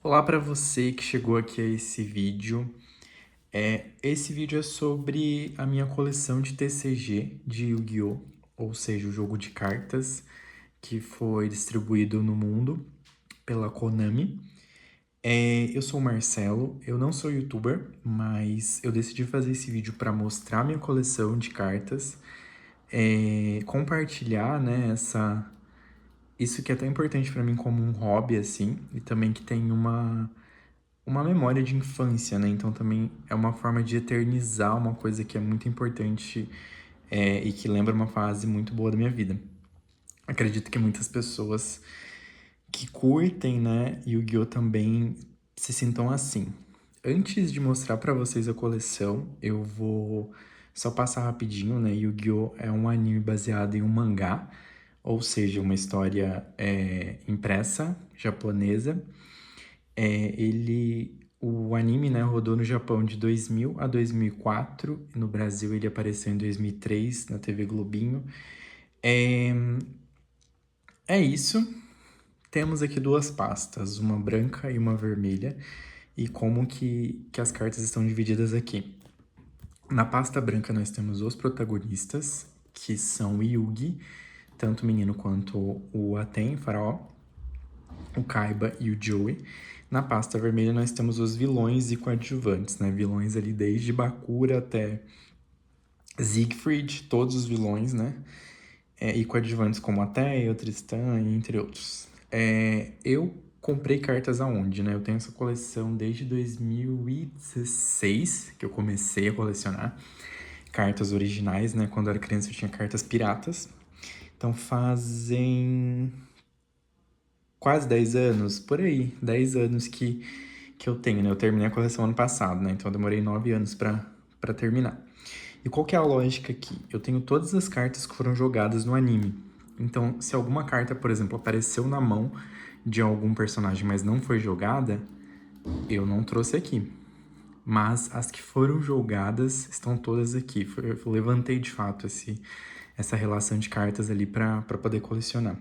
Olá para você que chegou aqui a esse vídeo. Esse vídeo é sobre a minha coleção de TCG de Yu-Gi-Oh! Ou seja, o jogo de cartas que foi distribuído no mundo pela Konami. Eu sou o Marcelo, eu não sou youtuber, mas eu decidi fazer esse vídeo para mostrar minha coleção de cartas, compartilhar, né, isso que é tão importante para mim como um hobby, assim, e também que tem uma memória de infância, né? Então também é uma forma de eternizar uma coisa que é muito importante, e que lembra uma fase muito boa da minha vida. Acredito que muitas pessoas que curtem, né, Yu-Gi-Oh! Também se sintam assim. Antes de mostrar pra vocês a coleção, eu vou só passar rapidinho, né? Yu-Gi-Oh! É um anime baseado em um mangá, ou seja, uma história impressa, japonesa. O anime, né, rodou no Japão de 2000 a 2004, e no Brasil ele apareceu em 2003 na TV Globinho. É, é isso. Temos aqui duas pastas, uma branca e uma vermelha, e como que as cartas estão divididas aqui. Na pasta branca nós temos os protagonistas, que são o Yugi, tanto o menino quanto o Aten, Faraó, o Kaiba e o Joey. Na pasta vermelha nós temos os vilões e coadjuvantes, né? Vilões ali desde Bakura até Siegfried, todos os vilões, né? E coadjuvantes como Ateia, Tristan, entre outros. Eu comprei cartas aonde, né? Eu tenho essa coleção desde 2016, que eu comecei a colecionar cartas originais, né? Quando eu era criança eu tinha cartas piratas. Então fazem quase 10 anos, por aí, 10 anos que eu tenho, né? Eu terminei a coleção ano passado, né? Então eu demorei 9 anos pra terminar. E qual que é a lógica aqui? Eu tenho todas as cartas que foram jogadas no anime. Então, se alguma carta, por exemplo, apareceu na mão de algum personagem, mas não foi jogada, eu não trouxe aqui. Mas as que foram jogadas estão todas aqui. Eu levantei de fato essa relação de cartas ali pra poder colecionar.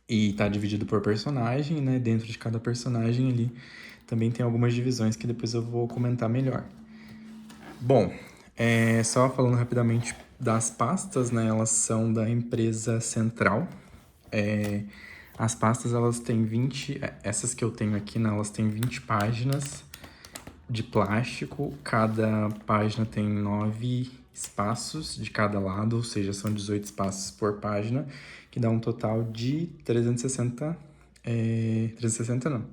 E tá dividido por personagem, né? Dentro de cada personagem ali também tem algumas divisões que depois eu vou comentar melhor. Bom, só falando rapidamente das pastas, né? Elas são da empresa Central. As pastas, elas têm 20... Essas que eu tenho aqui, né? Elas têm 20 páginas de plástico. Cada página tem 9 espaços de cada lado, ou seja, são 18 espaços por página, que dá um total de 360... 360 não.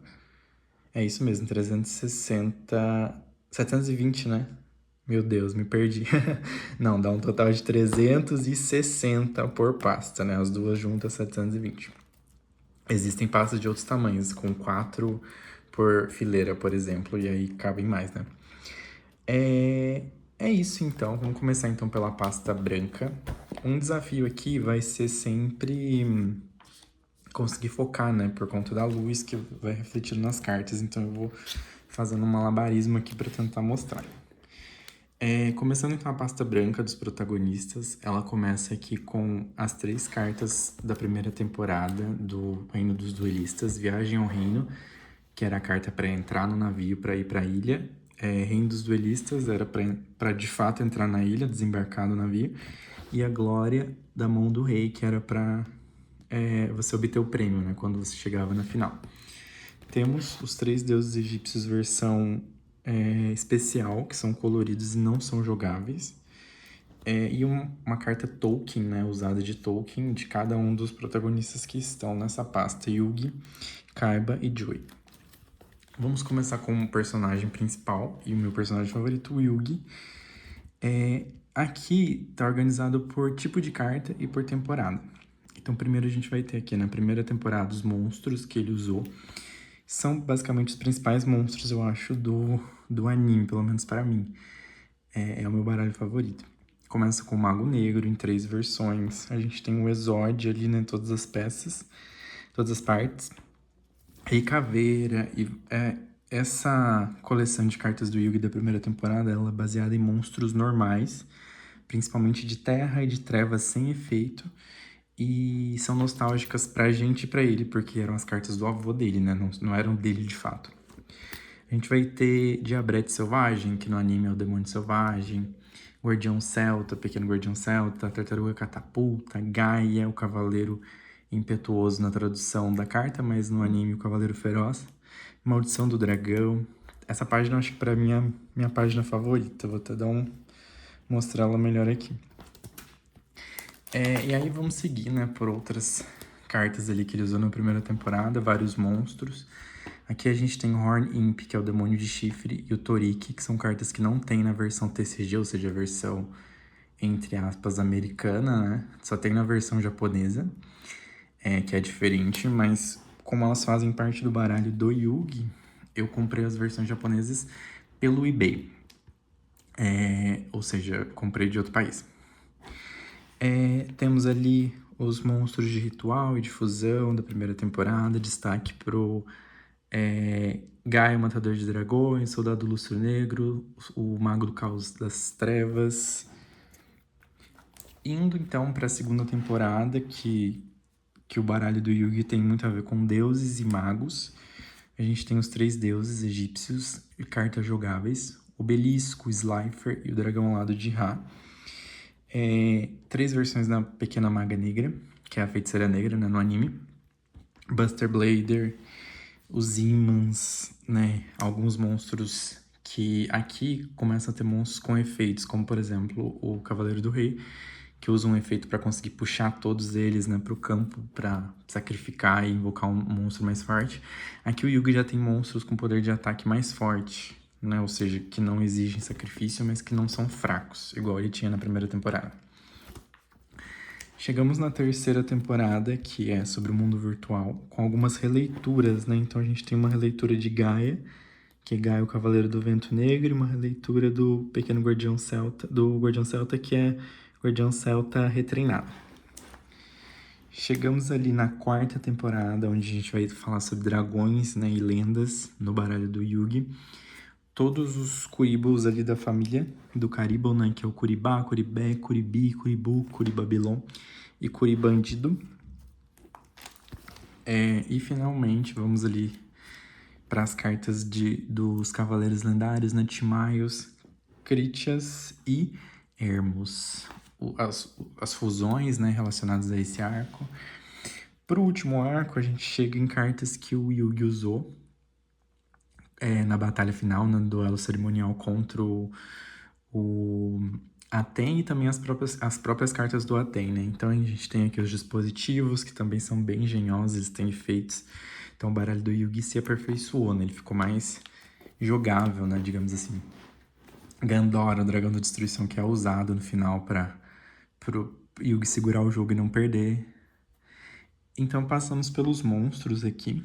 É isso mesmo, 360... 720, né? Meu Deus, me perdi. Não, dá um total de 360 por pasta, né? As duas juntas, 720. Existem pastas de outros tamanhos, com 4 por fileira, por exemplo, e aí cabem mais, né? É isso, então. Vamos começar, então, pela pasta branca. Um desafio aqui vai ser sempre conseguir focar, né? Por conta da luz que vai refletindo nas cartas. Então, eu vou fazendo um malabarismo aqui para tentar mostrar. Começando então a pasta branca dos protagonistas, ela começa aqui com as 3 cartas da primeira temporada do Reino dos Duelistas, Viagem ao Reino, que era a carta para entrar no navio para ir para a ilha. Reino dos Duelistas era para de fato entrar na ilha, desembarcar no navio. E a Glória da Mão do Rei, que era para você obter o prêmio, né, quando você chegava na final. Temos os 3 deuses egípcios versão especial, que são coloridos e não são jogáveis. E uma carta Tolkien, né, usada de Tolkien, de cada um dos protagonistas que estão nessa pasta, Yugi, Kaiba e Joey. Vamos começar com o personagem principal, e o meu personagem favorito, o Yugi. Aqui tá organizado por tipo de carta e por temporada. Então primeiro a gente vai ter aqui na primeira temporada os monstros que ele usou. São basicamente os principais monstros, eu acho, do anime, pelo menos para mim. É o meu baralho favorito. Começa com o Mago Negro em 3 versões. A gente tem o Exord ali, né? Todas as peças, todas as partes. Rei Caveira. E essa coleção de cartas do Yugi da primeira temporada, ela é baseada em monstros normais, principalmente de terra e de trevas sem efeito. E são nostálgicas pra gente e pra ele, porque eram as cartas do avô dele, né? Não eram dele de fato. A gente vai ter Diabrete Selvagem, que no anime é o Demônio Selvagem, Guardião Celta, Pequeno Guardião Celta, Tartaruga Catapulta, Gaia, o Cavaleiro Impetuoso na tradução da carta, mas no anime o Cavaleiro Feroz, Maldição do Dragão. Essa página eu acho que pra mim é minha página favorita, vou até mostrar ela melhor aqui. E aí vamos seguir, né, por outras cartas ali que ele usou na primeira temporada, vários monstros. Aqui a gente tem o Horn Imp, que é o Demônio de Chifre, e o Toriki, que são cartas que não tem na versão TCG, ou seja, a versão, entre aspas, americana, né? Só tem na versão japonesa, que é diferente, mas como elas fazem parte do baralho do Yu-Gi, eu comprei as versões japonesas pelo eBay. Ou seja, comprei de outro país. Temos ali os monstros de ritual e de fusão da primeira temporada, destaque pro Gaia, o Matador de Dragões, Soldado Lustro Negro, o Mago do Caos das Trevas. Indo então para a segunda temporada, que o baralho do Yu-Gi tem muito a ver com deuses e magos. A gente tem os 3 deuses egípcios e cartas jogáveis, Obelisco, Slifer e o Dragão Alado de Ra. 3 versões da Pequena Maga Negra, que é a Feiticeira Negra, né, no anime. Buster Blader, os imãs, né, alguns monstros que aqui começam a ter monstros com efeitos, como por exemplo o Cavaleiro do Rei, que usa um efeito para conseguir puxar todos eles, né, pro campo para sacrificar e invocar um monstro mais forte. Aqui o Yugi já tem monstros com poder de ataque mais forte, né, ou seja, que não exigem sacrifício, mas que não são fracos, igual ele tinha na primeira temporada. Chegamos na terceira temporada, que é sobre o mundo virtual, com algumas releituras, né? Então a gente tem uma releitura de Gaia, que é Gaia, o Cavaleiro do Vento Negro, e uma releitura do Pequeno Guardião Celta, do Guardião Celta, que é Guardião Celta retreinado. Chegamos ali na quarta temporada, onde a gente vai falar sobre dragões, né, e lendas no baralho do Yugi. Todos os Curibus ali da família do Caribou, né, que é o Curibá, Curibé, Curibi, Curibu, Curibabilon e Curibandido. E finalmente vamos ali para as cartas dos Cavaleiros Lendários, né, Timaios, Critias e Hermos. As fusões, né, relacionadas a esse arco. Pro último arco, a gente chega em cartas que o Yugi usou na batalha final, no duelo cerimonial contra o Aten e também as próprias cartas do Aten, né? Então a gente tem aqui os dispositivos, que também são bem engenhosos, eles têm efeitos. Então o baralho do Yugi se aperfeiçoou, né? Ele ficou mais jogável, né? Digamos assim. Gandora, o dragão da destruição, que é usado no final para pro Yugi segurar o jogo e não perder. Então passamos pelos monstros aqui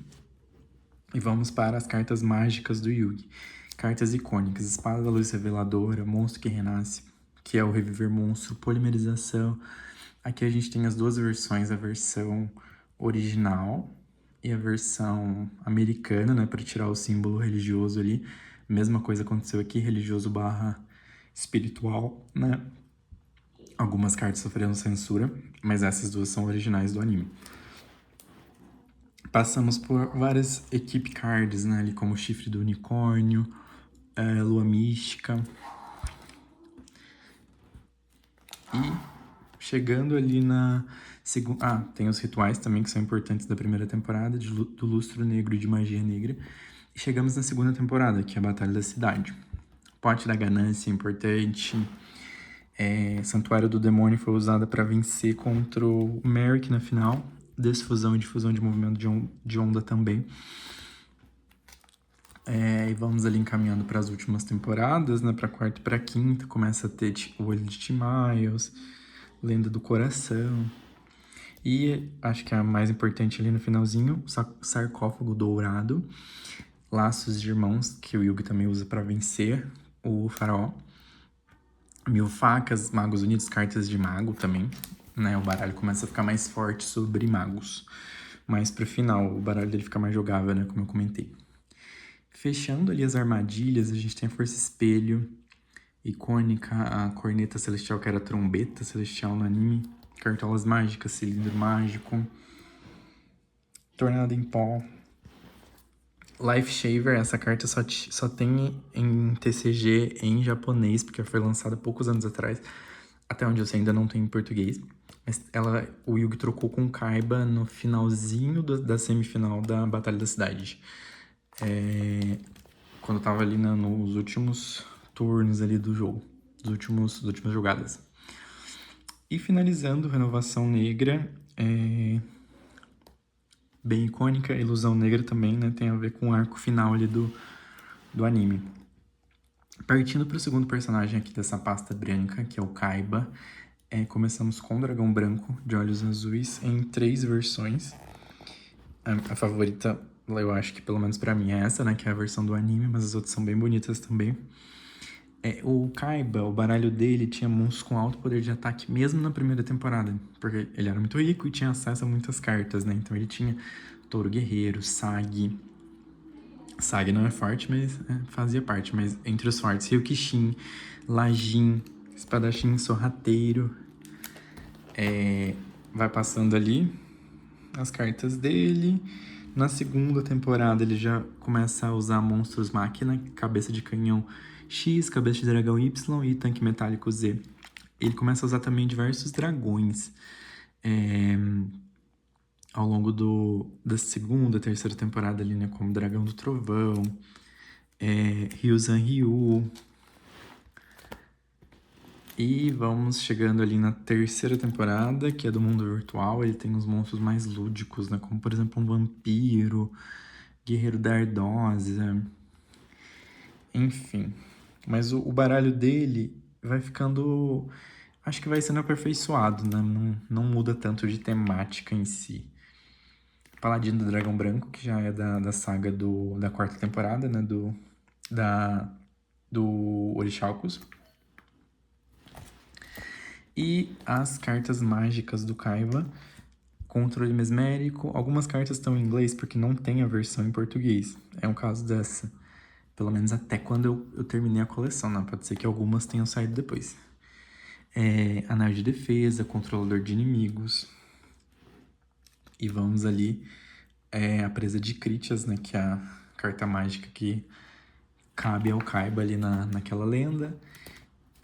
e vamos para as cartas mágicas do Yugi. Cartas icônicas: Espada da Luz Reveladora, Monstro que Renasce, que é o Reviver Monstro, Polimerização. Aqui a gente tem as duas versões, a versão original e a versão americana, né, para tirar o símbolo religioso ali. Mesma coisa aconteceu aqui, religioso barra espiritual, né? Algumas cartas sofreram censura, mas essas duas são originais do anime. Passamos por várias equipe cards, né, ali como Chifre do Unicórnio, Lua Mística. E chegando ali na segunda... tem os rituais também que são importantes da primeira temporada, do Lustro Negro e de Magia Negra. E chegamos na segunda temporada, que é a Batalha da Cidade. Pote da Ganância é importante. Santuário do Demônio foi usada para vencer contra o Merrick na final. Desfusão e difusão de movimento de onda também. E vamos ali encaminhando para as últimas temporadas, né? Para quarta e para quinta. Começa a ter o Olho de Timaios, Lenda do Coração. E acho que a mais importante ali no finalzinho, o Sarcófago Dourado. Laços de Irmãos, que o Yugi também usa para vencer o Faraó. 1000 Facas, Magos Unidos, cartas de mago também, né? O baralho começa a ficar mais forte sobre magos. Mas pro final, o baralho dele fica mais jogável, né? Como eu comentei. Fechando ali as armadilhas, a gente tem a Força Espelho, icônica, a Corneta Celestial, que era a trombeta celestial no anime. cartolas mágicas, cilindro mágico, tornado em pó. Life Shaver, essa carta só tem em TCG em japonês, porque foi lançada há poucos anos atrás. Até onde eu sei, ainda não tem em português. Mas o Yugi trocou com Kaiba no finalzinho da semifinal da Batalha da Cidade. Quando tava ali nos últimos turnos ali do jogo. Das últimas jogadas. E finalizando, Renovação Negra. Bem icônica, Ilusão Negra também, né? Tem a ver com o arco final ali do anime. Partindo para o segundo personagem aqui dessa pasta branca, que é o Kaiba, começamos com o Dragão Branco, de olhos azuis, em 3 versões. A favorita, eu acho que pelo menos pra mim, é essa, né? Que é a versão do anime, mas as outras são bem bonitas também. O Kaiba, o baralho dele tinha monstros com alto poder de ataque, mesmo na primeira temporada, porque ele era muito rico e tinha acesso a muitas cartas, né? Então ele tinha Touro Guerreiro, Sag. Sag não é forte, mas fazia parte. Mas entre os fortes, Ryukishin, Lajin, Espadachim Sorrateiro. Vai passando ali as cartas dele. Na segunda temporada ele já começa a usar monstros máquina, cabeça de canhão X, cabeça de dragão Y e tanque metálico Z. Ele começa a usar também diversos dragões ao longo da segunda, terceira temporada ali, né? Como Dragão do Trovão, Ryuzan Ryu. E vamos chegando ali na terceira temporada, que é do mundo virtual. Ele tem uns monstros mais lúdicos, né? Como, por exemplo, um vampiro, guerreiro da Ardósia. Enfim. Mas o baralho dele vai ficando... Acho que vai sendo aperfeiçoado, né? Não muda tanto de temática em si. Paladino do Dragão Branco, que já é da saga da quarta temporada, né? Do Orixalcos. E as cartas mágicas do Kaiba, controle mesmérico. Algumas cartas estão em inglês porque não tem a versão em português. É um caso dessa. Pelo menos até quando eu terminei a coleção, né? Pode ser que algumas tenham saído depois. Anel de defesa, controlador de inimigos. E vamos ali, a presa de Critias, né? Que é a carta mágica que cabe ao Kaiba ali naquela lenda.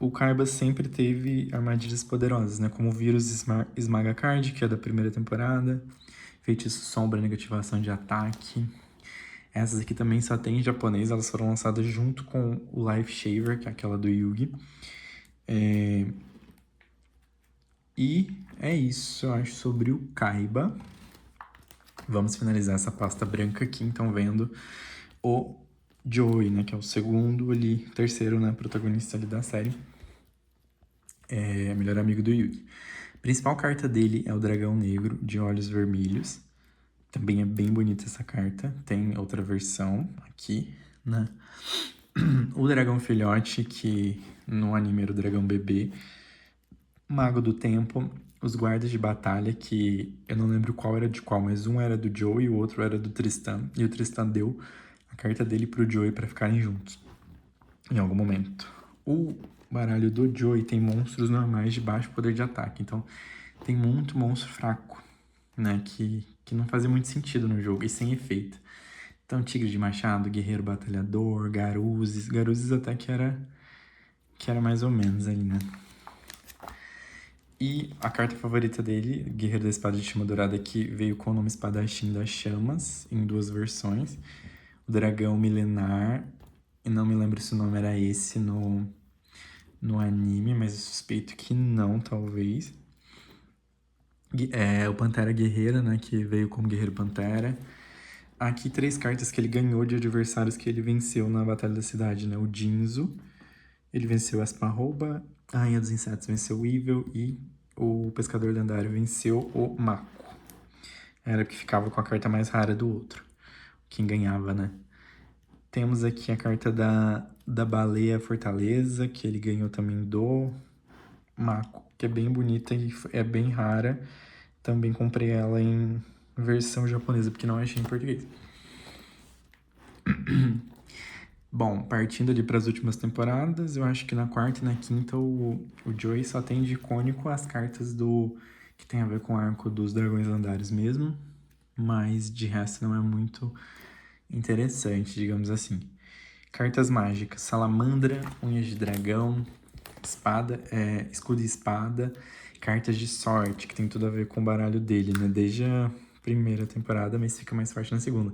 O Kaiba sempre teve armadilhas poderosas, né? Como o vírus Esmaga Card, que é da primeira temporada. Feitiço Sombra, negativação de ataque. Essas aqui também só tem em japonês, elas foram lançadas junto com o Life Shaver, que é aquela do Yugi. E é isso, eu acho, sobre o Kaiba. Vamos finalizar essa pasta branca aqui, então, vendo o Joey, né? Que é o segundo ali, terceiro, né? Protagonista ali da série. Melhor amigo do Yugi. A principal carta dele é o Dragão Negro, de olhos vermelhos. Também é bem bonita essa carta. Tem outra versão aqui, né? O Dragão Filhote, que no anime era o Dragão Bebê. Mago do Tempo. Os Guardas de Batalha, que eu não lembro qual era de qual, mas um era do Joey e o outro era do Tristan. E o Tristan deu a carta dele pro Joey pra ficarem juntos, em algum momento. O baralho do Joey tem monstros normais de baixo poder de ataque, então tem muito monstro fraco, né, que não fazia muito sentido no jogo e sem efeito. Então, Tigre de Machado, Guerreiro Batalhador, Garuzes até que era mais ou menos ali, né. E a carta favorita dele, Guerreiro da Espada de Chama Dourada, que veio com o nome Espadachim das Chamas, em 2 versões. O Dragão Milenar, e não me lembro se o nome era esse no anime, mas eu suspeito que não, talvez. O Pantera Guerreira, né, que veio como Guerreiro Pantera. Aqui 3 cartas que ele ganhou de adversários que ele venceu na Batalha da Cidade, né? O Jinzo, ele venceu a Sparroba, a Rainha dos Insetos venceu o Evil e o Pescador Lendário venceu o Mako. Era o que ficava com a carta mais rara do outro. Quem ganhava, né? Temos aqui a carta da Baleia Fortaleza, que ele ganhou também do Mako, que é bem bonita e é bem rara. Também comprei ela em versão japonesa, porque não achei em português. Bom, partindo ali para as últimas temporadas, eu acho que na quarta e na quinta o Joey só tem de icônico as cartas do que tem a ver com o arco dos dragões lendários mesmo, mas de resto não é muito interessante, digamos assim. Cartas mágicas: Salamandra, Unhas de Dragão, Escudo e Espada, cartas de sorte, que tem tudo a ver com o baralho dele, né? Desde a primeira temporada, mas fica mais forte na segunda.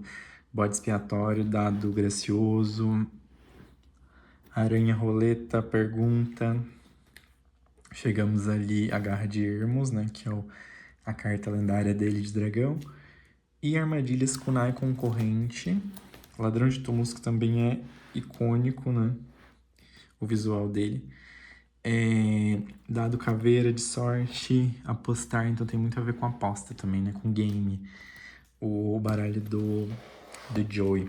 Bode Expiatório, Dado Gracioso, Aranha Roleta, Pergunta. Chegamos ali a Garra de Hermos, né? Que é a carta lendária dele de dragão. E Armadilhas Kunai Concorrente. Ladrão de Túmulos, que também é icônico, né? O visual dele. Dado Caveira de Sorte, Apostar, então tem muito a ver com aposta também, né? Com game. O baralho do Joey.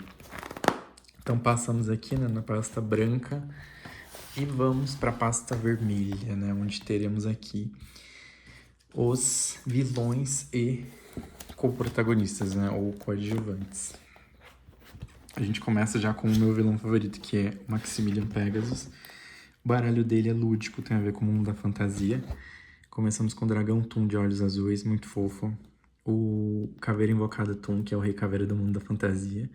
Então passamos aqui, né, na pasta branca e vamos para a pasta vermelha, né? Onde teremos aqui os vilões e co-protagonistas, né? Ou coadjuvantes. A gente começa já com o meu vilão favorito, que é o Maximilian Pegasus. O baralho dele é lúdico, tem a ver com o mundo da fantasia. Começamos com o Dragão Toon de olhos azuis, muito fofo. O Caveira Invocada Toon, que é o Rei Caveira do mundo da fantasia.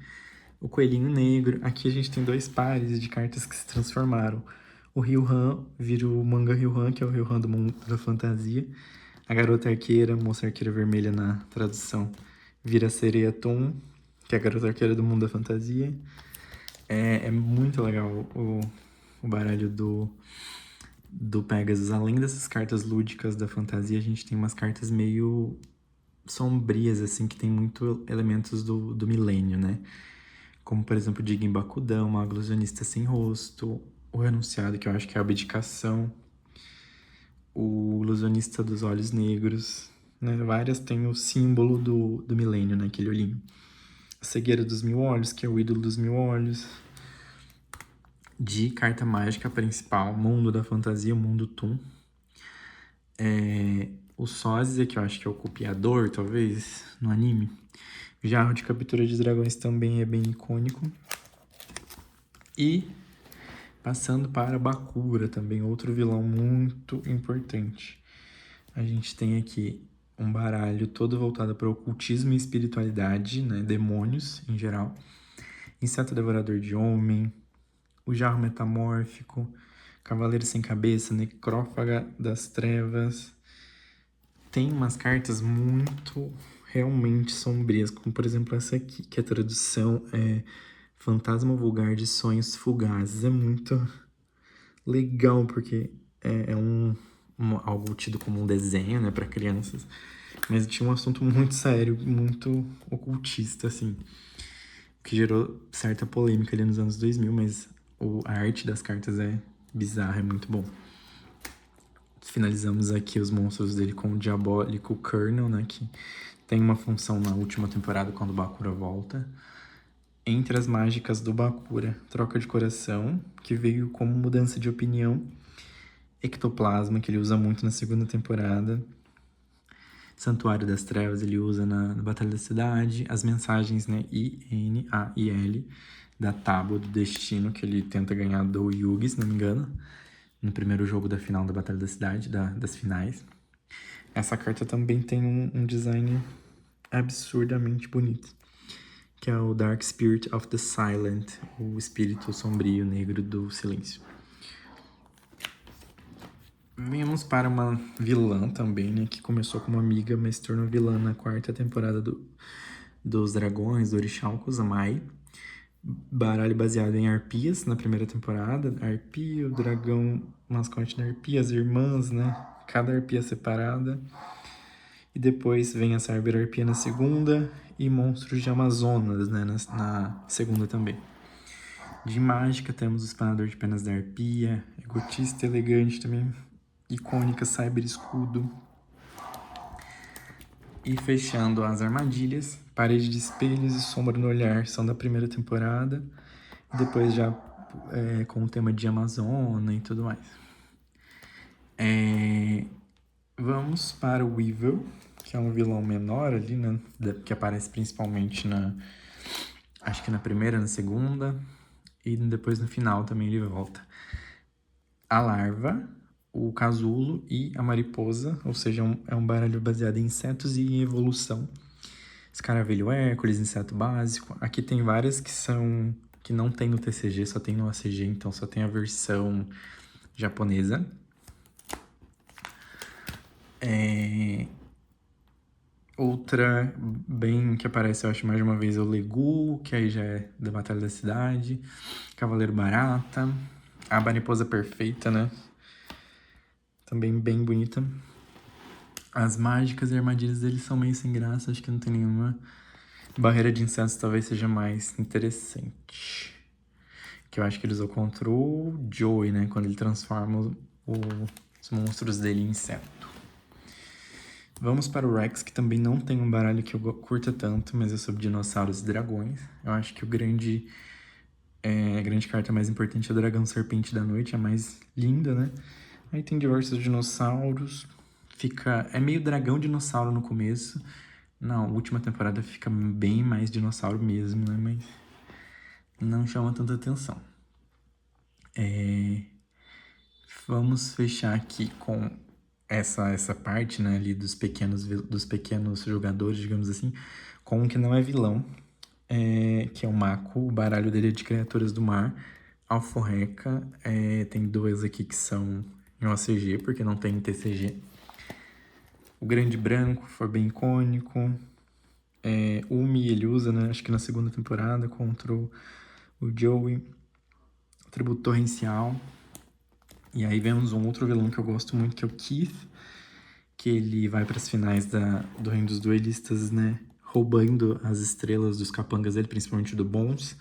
O Coelhinho Negro. Aqui a gente tem 2 pares de cartas que se transformaram. O Ryu-Han vira o Manga Ryu-Han, que é o Ryu-Han do mundo da fantasia. A Garota Arqueira, Moça Arqueira Vermelha na tradução, vira a Sereia Toon, que é a Garota Arqueira do mundo da fantasia. É muito legal o baralho do Pegasus. Além dessas cartas lúdicas da fantasia, a gente tem umas cartas meio sombrias, assim, que tem muito elementos do milênio, né? Como, por exemplo, o Jigen Bakudão, uma ilusionista sem rosto, o Renunciado, que eu acho que é a abdicação, o ilusionista dos olhos negros, né? Várias têm o símbolo do milênio, né? Aquele olhinho. A cegueira dos 1000 olhos, que é o ídolo dos 1000 olhos. De carta mágica principal, mundo da fantasia, o mundo Toon. O Sósia, que eu acho que é o copiador, talvez, no anime. O Jarro de Captura de Dragões também é bem icônico. E passando para Bakura, também outro vilão muito importante. A gente tem aqui um baralho todo voltado para ocultismo e espiritualidade, né? Demônios, em geral. Inseto Devorador de Homem, o Jarro Metamórfico, Cavaleiro Sem Cabeça, Necrófaga das Trevas. Tem umas cartas muito realmente sombrias, como por exemplo essa aqui, que a tradução é Fantasma Vulgar de Sonhos Fugazes. É muito legal, porque é algo tido como um desenho, né, para crianças, mas tinha um assunto muito sério, muito ocultista, assim, que gerou certa polêmica ali nos anos 2000, mas a arte das cartas é bizarra, é muito bom. Finalizamos aqui os monstros dele com o Diabólico Colonel, né, que tem uma função na última temporada quando o Bakura volta. Entre as mágicas do Bakura, Troca de Coração, que veio como mudança de opinião. Ectoplasma, que ele usa muito na segunda temporada. Santuário das Trevas, ele usa na Batalha da Cidade. As mensagens, né, I-N-A-I-L, da Tábua do Destino, que ele tenta ganhar do Yugi, se não me engano, no primeiro jogo da final da Batalha da Cidade, das finais. Essa carta também tem um design absurdamente bonito, que é o Dark Spirit of the Silent, o espírito sombrio negro do silêncio. Vemos para uma vilã também, né, que começou como amiga, mas se tornou vilã na 4ª temporada dos Dragões, do Orixá Kusumai. Baralho baseado em arpias na primeira temporada. Arpia, o dragão mascote da arpia, as irmãs, né, cada arpia separada. E depois vem a Cyberarpia na segunda e Monstros de Amazonas, né, na segunda também. De mágica temos o Espanador de Penas da Arpia, Egotista Elegante também, icônica Cyber Escudo. E fechando as armadilhas, Parede de Espelhos e Sombra no Olhar são da primeira temporada. E depois já com o tema de Amazônia e tudo mais. Vamos para o Weevil, que é um vilão menor ali, né? Que aparece principalmente acho que na primeira, na segunda. E depois no final também ele volta. A Larva, o casulo e a mariposa, ou seja, é um baralho baseado em insetos e em evolução. Escaravelho Hércules, inseto básico. Aqui tem várias que não tem no TCG, só tem no ACG, então só tem a versão japonesa. Outra bem que aparece, eu acho, mais de uma vez, é o Legu, que aí já é da Batalha da Cidade. Cavaleiro Barata. A Mariposa Perfeita, né? Também bem bonita. As mágicas e armadilhas deles são meio sem graça, acho que não tem nenhuma. Barreira de insetos talvez seja mais interessante. Que eu acho que ele usou contra o Joey, né? Quando ele transforma os monstros dele em inseto. Vamos para o Rex, que também não tem um baralho que eu curta tanto, mas é sobre dinossauros e dragões. Eu acho que a grande carta mais importante é o Dragão Serpente da Noite, a mais linda, né? Aí tem diversos dinossauros. É meio dragão dinossauro no começo. Na última temporada fica bem mais dinossauro mesmo, né? Mas não chama tanta atenção. Vamos fechar aqui com essa parte, né, ali dos pequenos jogadores, digamos assim, com um que não é vilão, que é o Mako. O baralho dele é de criaturas do mar, Alforreca. Tem dois aqui que são em OCG, porque não tem em TCG. O Grande Branco foi bem icônico. Umi ele usa, né, acho que na segunda temporada, contra o Joey. Tributo Torrencial. E aí vemos um outro vilão que eu gosto muito, que é o Keith, que ele vai para as finais do Reino dos Duelistas, né? Roubando as estrelas dos capangas dele, principalmente do Bones.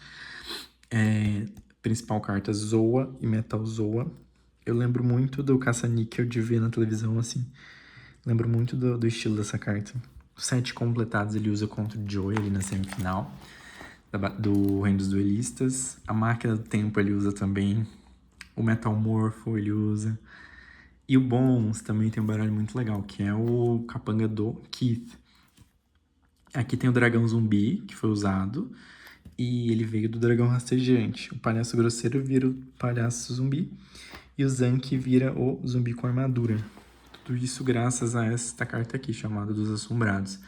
Principal carta Zoa e Metal Zoa. Eu lembro muito do Caça-Níquel de ver na televisão, assim. Lembro muito do estilo dessa carta. Os 7 completados ele usa contra o Joey ali na semifinal do Reino dos Duelistas. A Máquina do Tempo ele usa também. O Metal Morpho ele usa. E o Bones também tem um baralho muito legal, que é o capanga do Keith. Aqui tem o dragão zumbi, que foi usado, e ele veio do dragão rastejante. O palhaço grosseiro vira o palhaço zumbi, e o Zank vira o zumbi com armadura. Tudo isso graças a esta carta aqui, chamada dos Assombrados,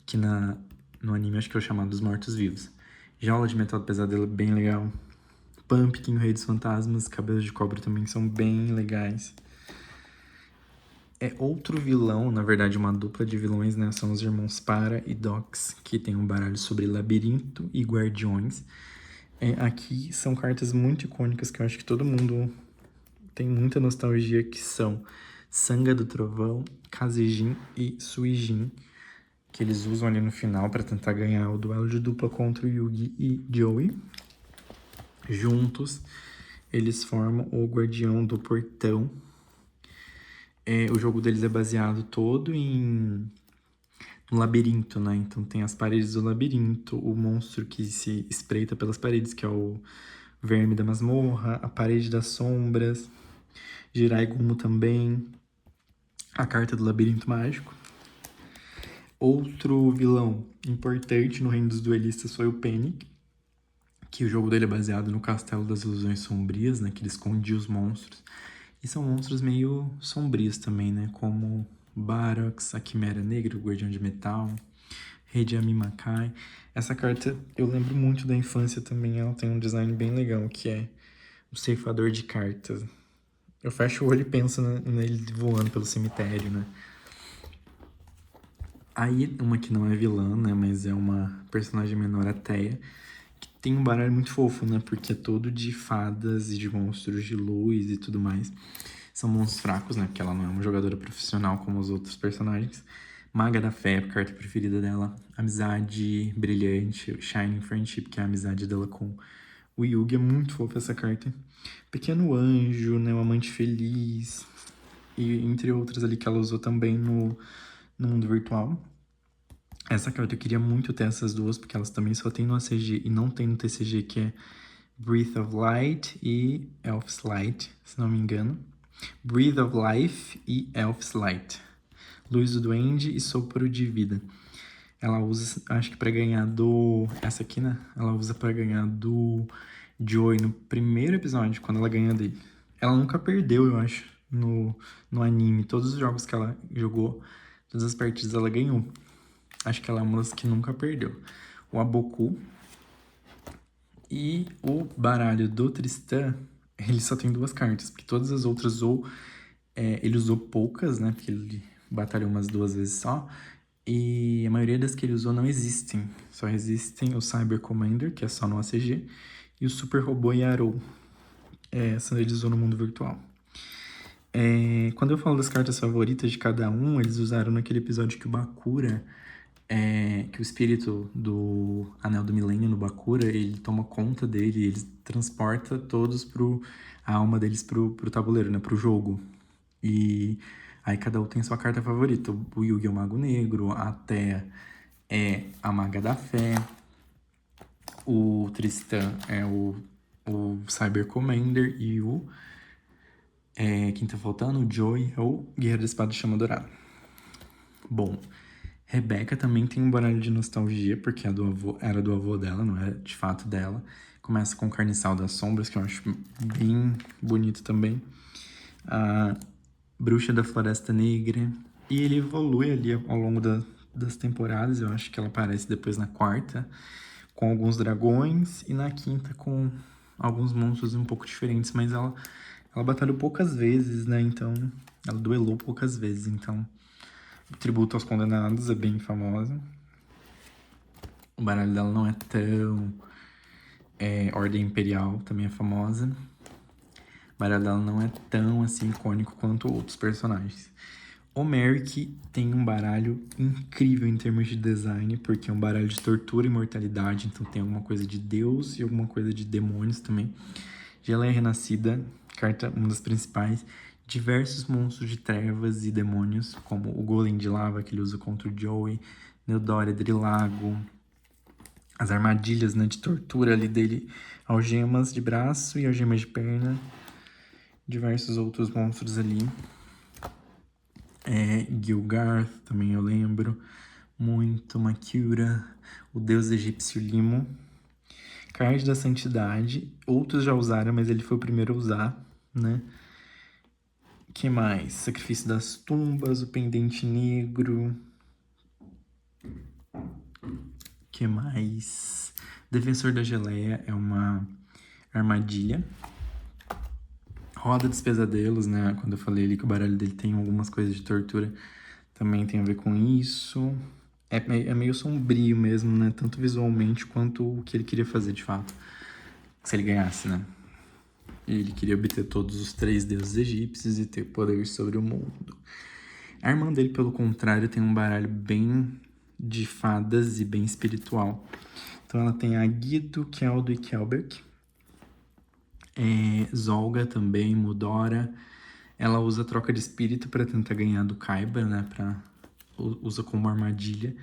que no anime acho que é o chamado dos Mortos-Vivos. Jaula de Metal do Pesadelo, bem legal. Pumpkin, o Rei dos Fantasmas, Cabelos de Cobra também são bem legais. Outro vilão, na verdade uma dupla de vilões, né? São os irmãos Para e Dox, que tem um baralho sobre labirinto e guardiões. Aqui são cartas muito icônicas que eu acho que todo mundo tem muita nostalgia, que são Sanga do Trovão, Kazejin e Suijin, que eles usam ali no final para tentar ganhar o duelo de dupla contra o Yugi e Joey. Juntos, eles formam o Guardião do Portão. O jogo deles é baseado todo no labirinto, né? Então tem as paredes do labirinto, o monstro que se espreita pelas paredes, que é o Verme da Masmorra, a Parede das Sombras, Jirai Gumo também, a Carta do Labirinto Mágico. Outro vilão importante no Reino dos Duelistas foi o Penny, que o jogo dele é baseado no Castelo das Ilusões Sombrias, né? Que ele escondia os monstros. E são monstros meio sombrios também, né? Como Barox, a Quimera Negra, o Guardião de Metal, Rei de Amimakai. Essa carta eu lembro muito da infância também, ela tem um design bem legal, que é o Ceifador de Cartas. Eu fecho o olho e penso nele voando pelo cemitério, né? Aí, uma que não é vilã, né? Mas é uma personagem menor, a Teia, que tem um baralho muito fofo, né? Porque é todo de fadas e de monstros de luz e tudo mais. São monstros fracos, né? Porque ela não é uma jogadora profissional como os outros personagens. Maga da Fé, a carta preferida dela. Amizade Brilhante, Shining Friendship, que é a amizade dela com o Yugi. É muito fofa essa carta. Pequeno Anjo, né? O Amante Feliz. E entre outras ali que ela usou também no mundo virtual. Essa carta eu queria muito ter essas duas, porque elas também só tem no ACG e não tem no TCG, que é Breath of Light e Elf's Light, se não me engano. Breath of Life e Elf's Light. Luz do Duende e Sopro de Vida. Ela usa, acho que pra ganhar essa aqui, né? Ela usa pra ganhar do Joey no primeiro episódio, quando ela ganha dele. Ela nunca perdeu, eu acho, no anime. Todos os jogos que ela jogou, todas as partidas ela ganhou. Acho que ela é uma das que nunca perdeu. O Aboku e o baralho do Tristan, ele só tem 2 cartas, porque todas as outras ele usou poucas, né? Porque ele batalhou umas 2 vezes só. E a maioria das que ele usou não existem. Só existem o Cyber Commander, que é só no ACG, e o Super Robô Yarou. Essa ele usou no mundo virtual. Quando eu falo das cartas favoritas de cada um, eles usaram naquele episódio que o Bakura, que o espírito do Anel do Milênio no Bakura, ele toma conta dele, ele transporta todos a alma deles pro tabuleiro, né, pro jogo. E aí cada um tem sua carta favorita. O Yugi é o Mago Negro, a Thea é a Maga da Fé, o Tristan é o Cyber Commander e quem tá faltando, o Joey, é o Guerreiro da Espada de Chama Dourada. Bom, Rebeca também tem um baralho de nostalgia, porque era do avô dela, não era de fato dela. Começa com o Carniçal das Sombras, que eu acho bem bonito também. A Bruxa da Floresta Negra. E ele evolui ali ao longo das temporadas. Eu acho que ela aparece depois na 4ª, com alguns dragões, e na 5ª com alguns monstros um pouco diferentes, mas ela batalhou poucas vezes, né? Então, ela duelou poucas vezes, então o Tributo aos Condenados é bem famosa. O baralho dela não é tão... Ordem Imperial também é famosa. O baralho dela não é tão, assim, icônico quanto outros personagens. O Merrick tem um baralho incrível em termos de design, porque é um baralho de tortura e mortalidade, então tem alguma coisa de Deus e alguma coisa de demônios também. Geleia Renascida, carta uma das principais. Diversos monstros de trevas e demônios, como o Golem de Lava, que ele usa contra o Joey, Neodória, Drilago, as armadilhas, né, de tortura ali dele, algemas de braço e algemas de perna, diversos outros monstros ali. Gilgarth, também eu lembro muito, Makura, o deus egípcio Limo. Card da Santidade, outros já usaram, mas ele foi o primeiro a usar, né? Que mais? Sacrifício das Tumbas, o Pendente Negro. Que mais? Defensor da Geleia é uma armadilha. Roda dos Pesadelos, né? Quando eu falei ali que o baralho dele tem algumas coisas de tortura, também tem a ver com isso. É meio sombrio mesmo, né? Tanto visualmente quanto o que ele queria fazer de fato. Se ele ganhasse, né? Ele queria obter todos os 3 deuses egípcios e ter poder sobre o mundo. A irmã dele, pelo contrário, tem um baralho bem de fadas e bem espiritual. Então ela tem a Guido, Keldo e Kelberk. Zolga também, Mudora. Ela usa troca de espírito para tentar ganhar do Kaiba, né? Usa como armadilha,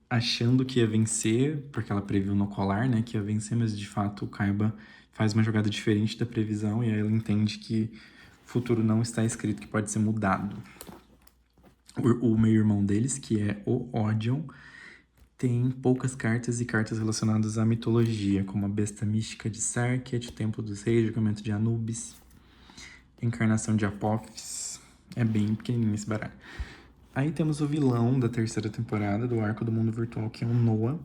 achando que ia vencer, porque ela previu no colar, né? Que ia vencer, mas de fato o Kaiba faz uma jogada diferente da previsão e aí ela entende que o futuro não está escrito, que pode ser mudado. O meio-irmão deles, que é o Odion, tem poucas cartas e cartas relacionadas à mitologia, como a Besta Mística de Serket, o Templo dos Reis, Julgamento de Anubis, Encarnação de Apophis. É bem pequenininho esse baralho. Aí temos o vilão da 3ª temporada do Arco do Mundo Virtual, que é o Noah.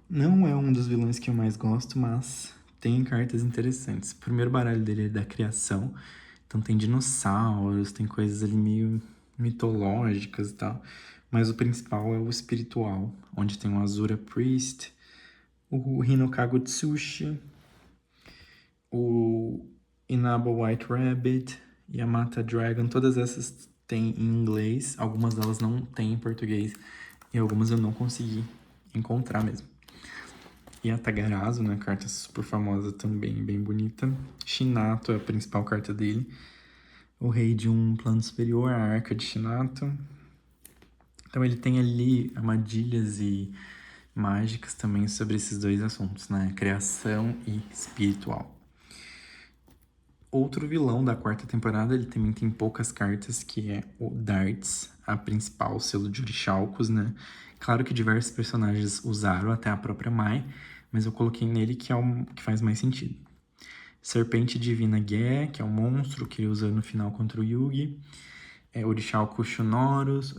Não é um dos vilões que eu mais gosto, mas tem cartas interessantes. O primeiro baralho dele é da criação, então tem dinossauros, tem coisas ali meio mitológicas e tal. Mas o principal é o espiritual, onde tem o Azura Priest, o Hinokago Tsushi, o Inaba White Rabbit, Yamata Dragon. Todas essas tem em inglês, algumas delas não tem em português e algumas eu não consegui encontrar mesmo. E a Tagarazo, né, carta super famosa também, bem bonita. Shinato é a principal carta dele. O rei de um plano superior, a Arca de Shinato. Então ele tem ali armadilhas e mágicas também sobre esses 2 assuntos, né, criação e espiritual. Outro vilão da 4ª temporada, ele também tem poucas cartas, que é o Darts, a principal, selo de Orixalcos, né? Claro que diversos personagens usaram, até a própria Mai, mas eu coloquei nele que é o que faz mais sentido. Serpente Divina Ge, que é um monstro que ele usa no final contra o Yugi. Orichalcos Shunoros,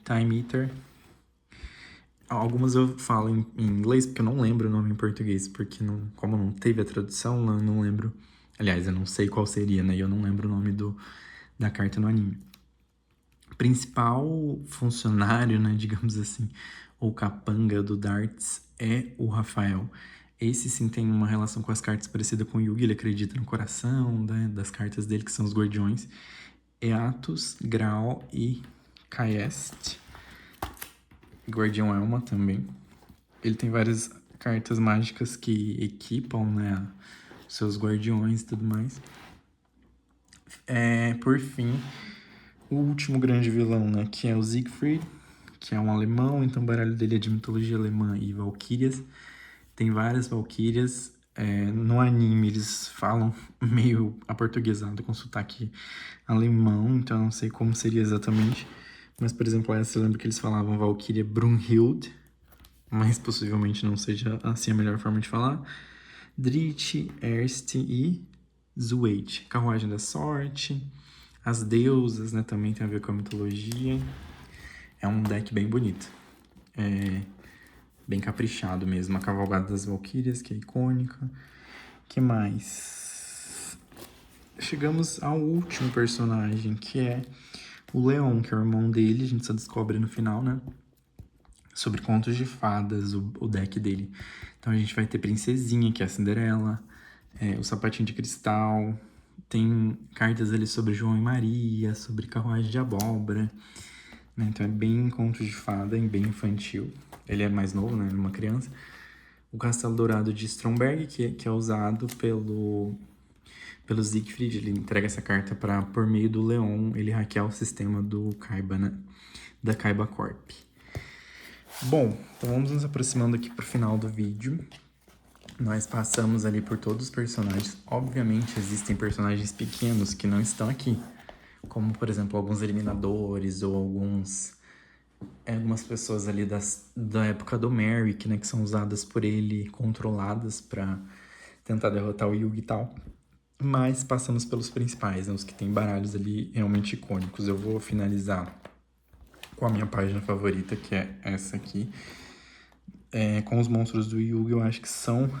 Time Eater. Algumas eu falo em inglês, porque eu não lembro o nome em português, porque como não teve a tradução, eu não lembro. Aliás, eu não sei qual seria, né? E eu não lembro o nome da carta no anime. Principal funcionário, né, digamos assim, ou capanga do Darts é o Rafael. Esse sim tem uma relação com as cartas parecida com o Yugi, ele acredita no coração, né, das cartas dele, que são os guardiões. Atos, Grau e Kaest. Guardião Elma também. Ele tem várias cartas mágicas que equipam, né, seus guardiões e tudo mais. Por fim, o último grande vilão, né, que é o Siegfried, que é um alemão, então o baralho dele é de mitologia alemã e valquírias. Tem várias valquírias. No anime eles falam meio aportuguesado com sotaque alemão, então eu não sei como seria exatamente. Mas, por exemplo, essa eu lembro que eles falavam Valkyria Brunhild, mas possivelmente não seja assim a melhor forma de falar. Drit, Erst e Zueit. Carruagem da Sorte. As deusas, né, também tem a ver com a mitologia. É um deck bem bonito. Bem caprichado mesmo. A Cavalgada das Valquírias, que é icônica. Que mais? Chegamos ao último personagem, que é o Leon, que é o irmão dele. A gente só descobre no final, né? Sobre contos de fadas, o deck dele. Então a gente vai ter Princesinha, que é a Cinderela, o Sapatinho de Cristal, tem cartas ali sobre João e Maria, sobre Carruagem de Abóbora, né? Então é bem conto de fada, bem infantil. Ele é mais novo, né? Ele é uma criança. O Castelo Dourado de Stromberg, que é usado pelo Siegfried. Ele entrega essa carta por meio do Leon, ele hackear o sistema do Kaiba, né? Da Kaiba Corp. Bom, então vamos nos aproximando aqui pro final do vídeo. Nós passamos ali por todos os personagens. Obviamente, existem personagens pequenos que não estão aqui. Como, por exemplo, alguns eliminadores ou algumas pessoas ali da época do Merrick, né? Que são usadas por ele, controladas pra tentar derrotar o Yugi e tal. Mas passamos pelos principais, né? Os que tem baralhos ali realmente icônicos. Eu vou finalizar com a minha página favorita, que é essa aqui. Com os monstros do Yugi, eu acho que são...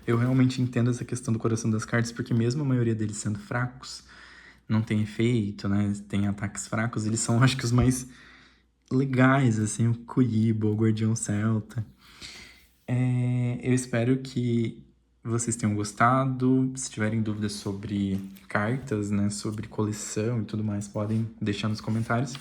Eu realmente entendo essa questão do coração das cartas, porque mesmo a maioria deles sendo fracos, não tem efeito, né? Tem ataques fracos, eles são, acho que, os mais legais, assim, o Kuriboh, o Guardião Celta. Eu espero que vocês tenham gostado. Se tiverem dúvidas sobre cartas, né, sobre coleção e tudo mais, podem deixar nos comentários.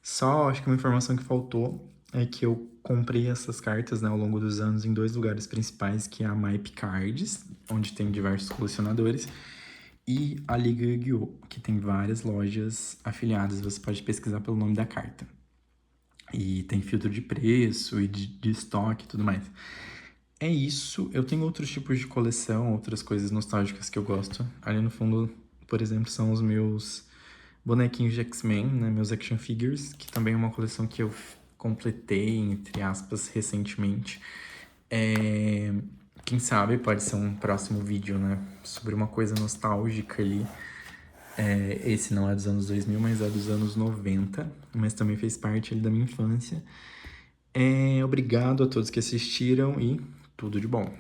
Só acho que uma informação que faltou é que eu comprei essas cartas, né, ao longo dos anos em 2 lugares principais, que é a Mype Cards, onde tem diversos colecionadores, e a Liga Yu-Gi-Oh!, que tem várias lojas afiliadas. Você pode pesquisar pelo nome da carta. E tem filtro de preço e de estoque e tudo mais. É isso. Eu tenho outros tipos de coleção, outras coisas nostálgicas que eu gosto. Ali no fundo, por exemplo, são os meus bonequinhos de X-Men, né? Meus action figures, que também é uma coleção que eu completei, entre aspas, recentemente. Quem sabe pode ser um próximo vídeo, né? Sobre uma coisa nostálgica ali. Esse não é dos anos 2000, mas é dos anos 90. Mas também fez parte ali da minha infância. Obrigado a todos que assistiram e tudo de bom.